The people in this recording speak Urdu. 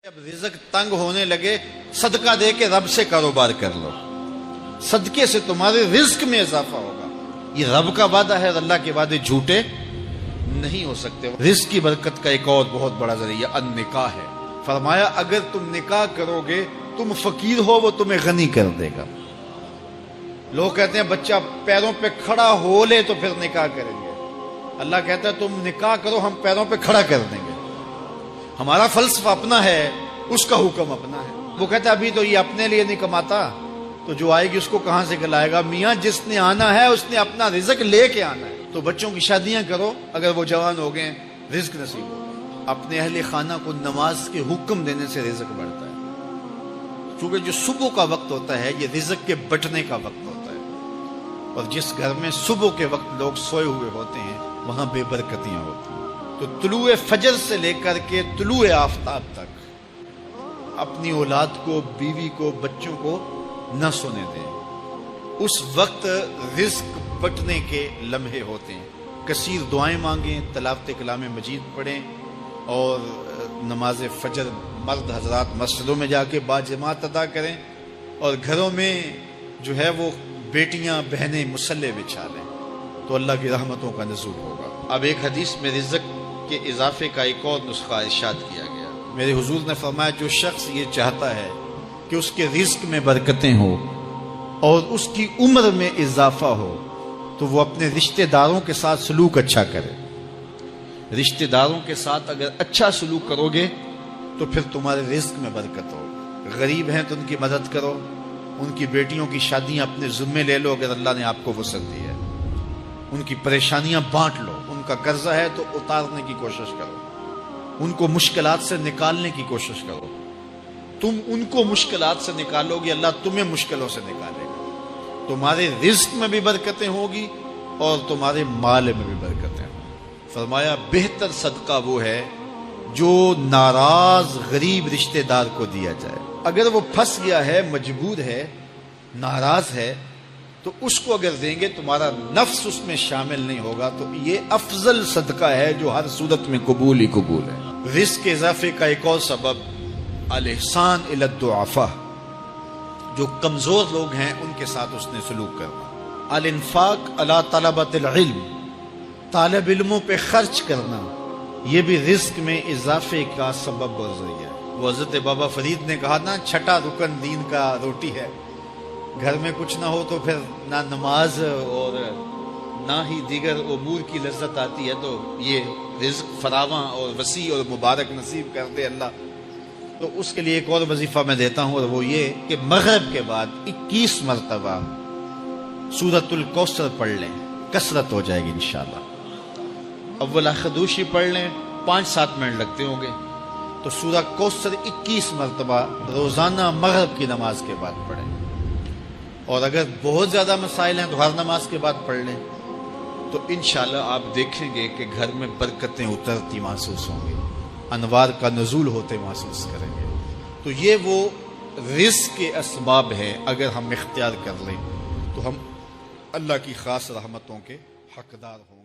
اب رزق تنگ ہونے لگے صدقہ دے کے رب سے کاروبار کر لو، صدقے سے تمہارے رزق میں اضافہ ہوگا۔ یہ رب کا وعدہ ہے اور اللہ کے وعدے جھوٹے نہیں ہو سکتے۔ رزق کی برکت کا ایک اور بہت بڑا ذریعہ النکاح ہے۔ فرمایا اگر تم نکاح کرو گے، تم فقیر ہو وہ تمہیں غنی کر دے گا۔ لوگ کہتے ہیں بچہ پیروں پہ کھڑا ہو لے تو پھر نکاح کریں گے۔ اللہ کہتا ہے تم نکاح کرو، ہم پیروں پہ کھڑا کر دیں گے۔ ہمارا فلسفہ اپنا ہے، اس کا حکم اپنا ہے۔ وہ کہتا ہے ابھی تو یہ اپنے لیے نہیں کماتا، تو جو آئے گی اس کو کہاں سے کھلائے گا؟ میاں جس نے آنا ہے اس نے اپنا رزق لے کے آنا ہے۔ تو بچوں کی شادیاں کرو، اگر وہ جوان ہو گئے رزق نصیب ہو۔ اپنے اہل خانہ کو نماز کے حکم دینے سے رزق بڑھتا ہے، کیونکہ جو صبح کا وقت ہوتا ہے یہ رزق کے بٹنے کا وقت ہوتا ہے، اور جس گھر میں صبح کے وقت لوگ سوئے ہوئے ہوتے ہیں وہاں بے برکتیاں ہوتی ہیں۔ تو طلوع فجر سے لے کر کے طلوع آفتاب تک اپنی اولاد کو، بیوی کو، بچوں کو نہ سونے دیں۔ اس وقت رزق بٹنے کے لمحے ہوتے ہیں۔ کثیر دعائیں مانگیں، تلاوت کلام مجید پڑھیں، اور نماز فجر مرد حضرات مسجدوں میں جا کے باجماعت ادا کریں، اور گھروں میں جو ہے وہ بیٹیاں بہنیں مصلے بچھا لیں، تو اللہ کی رحمتوں کا نزول ہوگا۔ اب ایک حدیث میں رزق کے اضافے کا ایک اور نسخہ ارشاد کیا گیا۔ میرے حضور نے فرمایا جو شخص یہ چاہتا ہے کہ اس کے رزق میں برکتیں ہوں اور اس کی عمر میں اضافہ ہو، تو وہ اپنے رشتہ داروں کے ساتھ سلوک اچھا کرے۔ رشتہ داروں کے ساتھ اگر اچھا سلوک کرو گے تو پھر تمہارے رزق میں برکت ہو۔ غریب ہیں تو ان کی مدد کرو، ان کی بیٹیوں کی شادیاں اپنے ذمے لے لو اگر اللہ نے آپ کو وسعت دی ہے، ان کی پریشانیاں بانٹ لو، ان کا قرضہ ہے تو اتارنے کی کوشش کرو، ان کو مشکلات سے نکالنے کی کوشش کرو۔ تم ان کو مشکلات سے نکالو گے، اللہ تمہیں مشکلوں سے نکالے گا۔ تمہارے رزق میں بھی برکتیں ہوگی اور تمہارے مال میں بھی برکتیں ہوں۔ فرمایا بہتر صدقہ وہ ہے جو ناراض غریب رشتہ دار کو دیا جائے۔ اگر وہ پھنس گیا ہے، مجبور ہے، ناراض ہے، تو اس کو اگر دیں گے تمہارا نفس اس میں شامل نہیں ہوگا، تو یہ افضل صدقہ ہے جو ہر صورت میں قبول ہی قبول ہے۔ رزق کے اضافے کا ایک اور سبب الاحسان الی الضعفاء، جو کمزور لوگ ہیں ان کے ساتھ اس نے سلوک کرنا۔ الانفاق علی طلبۃ العلم، طالب علموں پہ خرچ کرنا، یہ بھی رزق میں اضافے کا سبب اور ذریعہ ہے۔ وہ حضرت بابا فرید نے کہا نا، چھٹا رکن دین کا روٹی ہے۔ گھر میں کچھ نہ ہو تو پھر نہ نماز اور نہ ہی دیگر امور کی لذت آتی ہے، تو یہ رزق فراواں اور وسیع اور مبارک نصیب کر دے اللہ۔ تو اس کے لیے ایک اور وظیفہ میں دیتا ہوں، اور وہ یہ کہ مغرب کے بعد 21 مرتبہ سورۃ الکوثر پڑھ لیں، کثرت ہو جائے گی انشاءاللہ۔ اول خدوشی پڑھ لیں، 5-7 منٹ لگتے ہوں گے، تو سورہ کوثر 21 مرتبہ روزانہ مغرب کی نماز کے بعد پڑھیں۔ اور اگر بہت زیادہ مسائل ہیں تو ہر نماز کے بعد پڑھ لیں، تو انشاءاللہ آپ دیکھیں گے کہ گھر میں برکتیں اترتی محسوس ہوں گی، انوار کا نزول ہوتے محسوس کریں گے۔ تو یہ وہ رزق کے اسباب ہیں، اگر ہم اختیار کر لیں تو ہم اللہ کی خاص رحمتوں کے حقدار ہوں۔